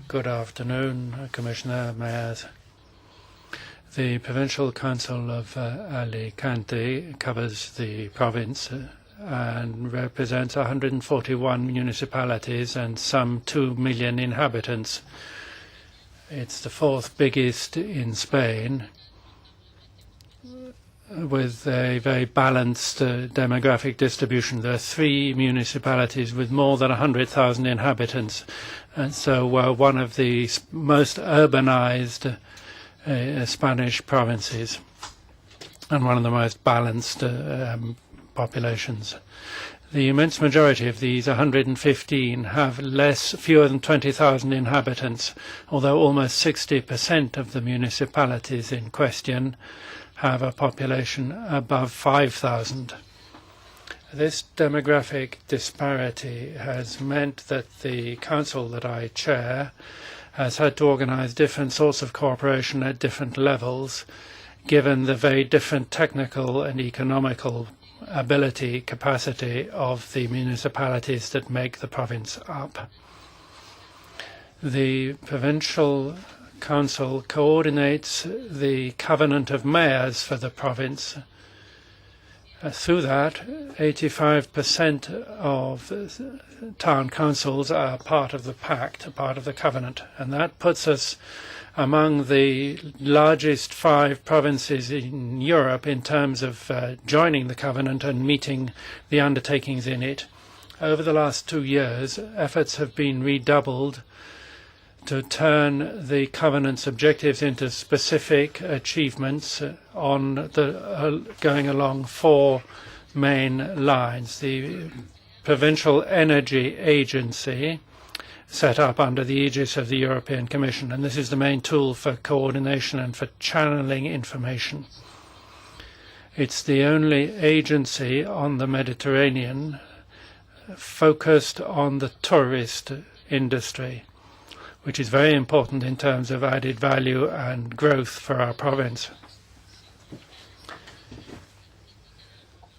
Good afternoon, Commissioner, Mayors. The Provincial Council of Alicante covers the province and represents 141 municipalities and some 2 million inhabitants. It's the fourth biggest in Spain, with a very balanced demographic distribution. There are 3 municipalities with more than 100,000 inhabitants, and so we're one of the most urbanized Spanish provinces and one of the most balanced populations. The immense majority of these 115 have fewer than 20,000 inhabitants, although almost 60% of the municipalities in question have a population above 5,000. This demographic disparity has meant that the council that I chair has had to organize different sorts of cooperation at different levels, given the very different technical and economical capacity of the municipalities that make the province up. The Provincial Council coordinates the Covenant of Mayors for the province. Through that, 85% of town councils are part of the pact, part of the covenant, and that puts us among the largest 5 provinces in Europe in terms of joining the covenant and meeting the undertakings in it. Over the last 2 years, efforts have been redoubled to turn the covenant's objectives into specific achievements on going along 4 main lines. The Provincial Energy Agency, set up under the aegis of the European Commission, and this is the main tool for coordination and for channeling information. It's the only agency on the Mediterranean focused on the tourist industry, which is very important in terms of added value and growth for our province.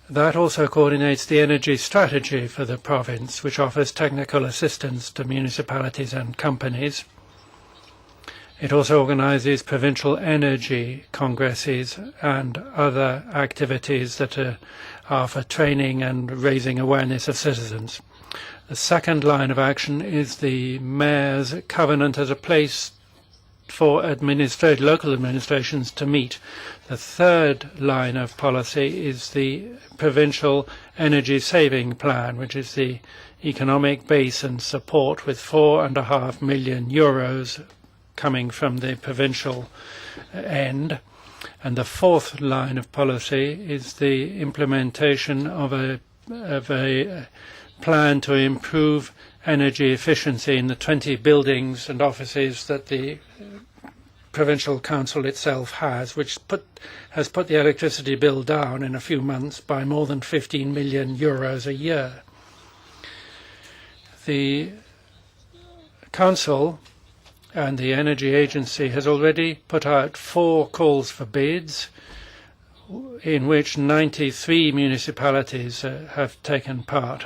That also coordinates the energy strategy for the province, which offers technical assistance to municipalities and companies. It also organizes provincial energy congresses and other activities that are for training and raising awareness of citizens. The second line of action is the Mayor's Covenant as a place for local administrations to meet. The third line of policy is the Provincial Energy Saving Plan, which is the economic base and support with €4.5 million coming from the provincial end. And the fourth line of policy is the implementation of a plan to improve energy efficiency in the 20 buildings and offices that the Provincial Council itself has, which has put the electricity bill down in a few months by more than €15 million a year. The Council and the Energy Agency has already put out 4 calls for bids, in which 93 municipalities have taken part.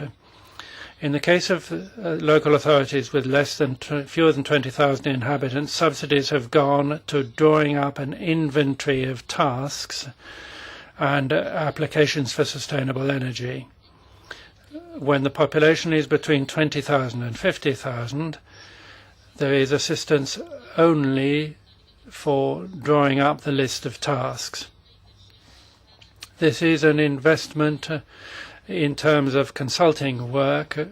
In the case of local authorities with fewer than 20,000 inhabitants, subsidies have gone to drawing up an inventory of tasks and applications for sustainable energy. When the population is between 20,000 and 50,000, there is assistance only for drawing up the list of tasks. This is an investment in terms of consulting work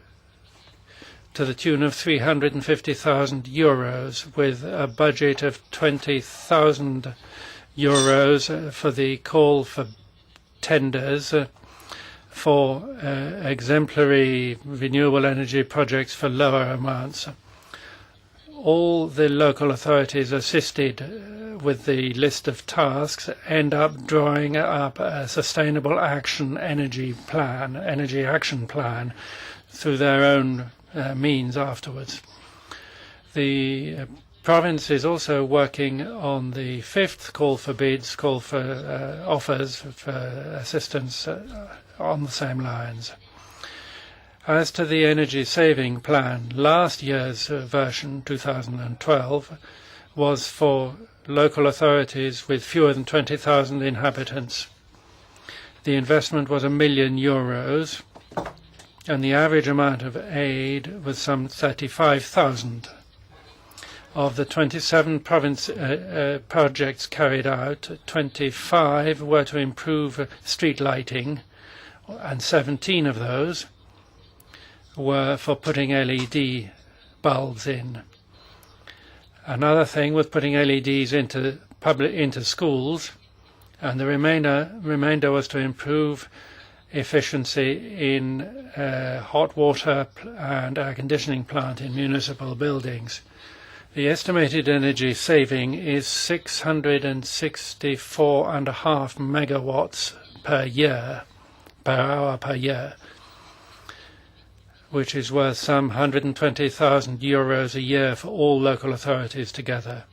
to the tune of €350,000, with a budget of €20,000 for the call for tenders for exemplary renewable energy projects for lower amounts. All the local authorities assisted with the list of tasks end up drawing up a sustainable energy action plan through their own means afterwards. The province is also working on the 5th call for bids, call for offers for assistance on the same lines. As to the energy saving plan, last year's version, 2012, was for local authorities with fewer than 20,000 inhabitants. The investment was €1 million, and the average amount of aid was some 35,000. Of the 27 projects carried out, 25 were to improve street lighting, and 17 of those were for putting LED bulbs in. Another thing was putting LEDs into schools, and the remainder was to improve efficiency in hot water and air conditioning plant in municipal buildings. The estimated energy saving is 664.5 megawatts per hour per year, which is worth some €120,000 a year for all local authorities together.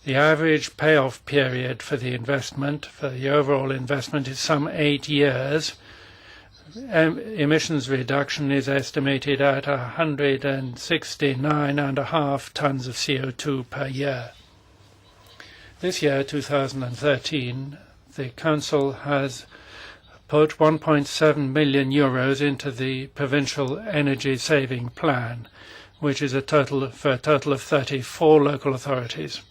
The average payoff period for the investment, for the overall investment, is some 8 years. Emissions reduction is estimated at 169.5 tons of CO2 per year. This year, 2013, the Council has put €1.7 million into the provincial energy saving plan, which is a total of 34 local authorities.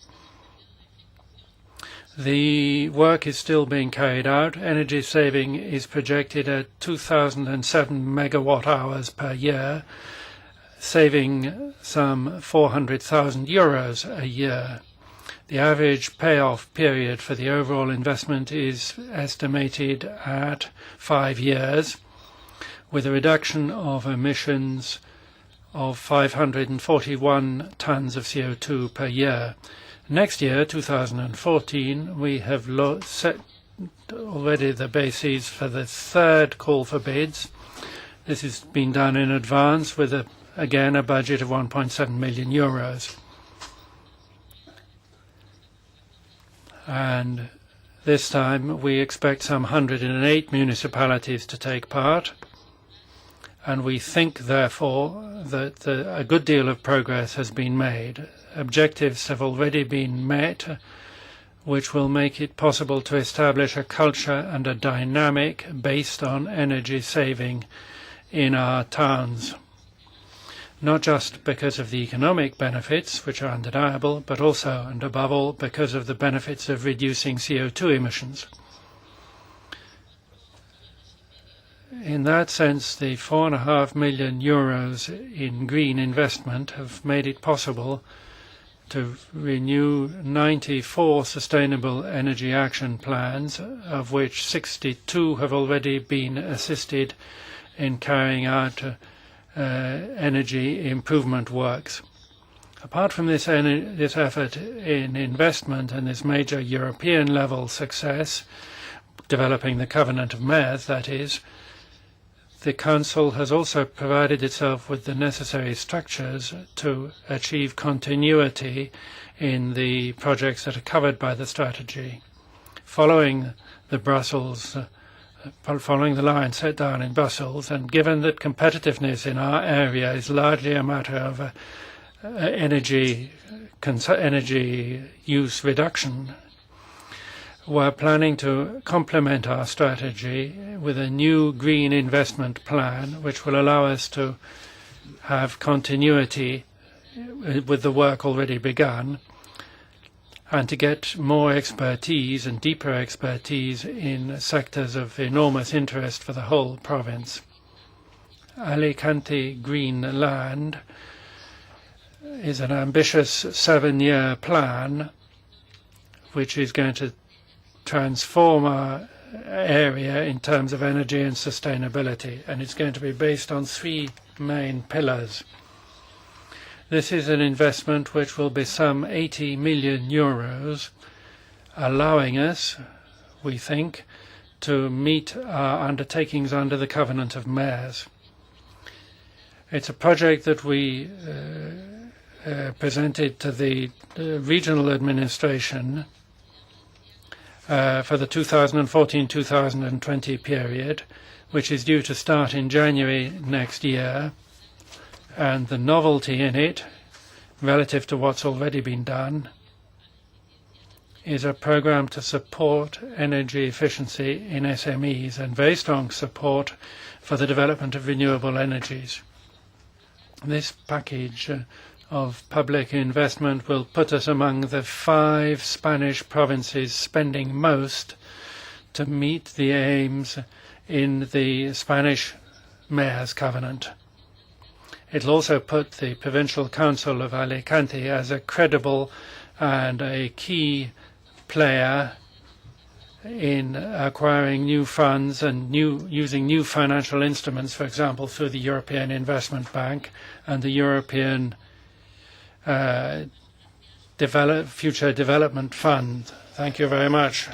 The work is still being carried out. Energy saving is projected at 2,007 megawatt hours per year, saving some €400,000 a year. The average payoff period for the overall investment is estimated at 5 years, with a reduction of emissions of 541 tons of CO2 per year. Next year, 2014, we have set already the bases for the third call for bids. This has been done in advance with, again, a budget of €1.7 million. And this time we expect some 108 municipalities to take part. And we think, therefore, that a good deal of progress has been made. Objectives have already been met, which will make it possible to establish a culture and a dynamic based on energy saving in our towns. Not just because of the economic benefits, which are undeniable, but also and above all because of the benefits of reducing CO2 emissions. In that sense, the €4.5 million in green investment have made it possible to renew 94 sustainable energy action plans, of which 62 have already been assisted in carrying out energy improvement works. Apart from this effort in investment and this major European level success, developing the Covenant of Mayors, that is, the Council has also provided itself with the necessary structures to achieve continuity in the projects that are covered by the strategy. Following the line set down in Brussels, and given that competitiveness in our area is largely a matter of energy use reduction, we're planning to complement our strategy with a new green investment plan, which will allow us to have continuity with the work already begun, and to get more expertise and deeper expertise in sectors of enormous interest for the whole province. Alicante Green Land is an ambitious 7-year plan which is going to transform our area in terms of energy and sustainability, and it's going to be based on 3 main pillars. This is an investment which will be some €80 million, allowing us, we think, to meet our undertakings under the Covenant of Mayors. It's a project that we presented to the regional administration for the 2014-2020 period. which is due to start in January next year. And the novelty in it, relative to what's already been done, is a program to support energy efficiency in SMEs and very strong support for the development of renewable energies. This package of public investment will put us among the 5 Spanish provinces spending most to meet the aims in the Spanish Mayor's Covenant. It'll also put the Provincial Council of Alicante as a credible and a key player in acquiring new funds and using new financial instruments, for example, through the European Investment Bank and the European Future Development Fund. Thank you very much.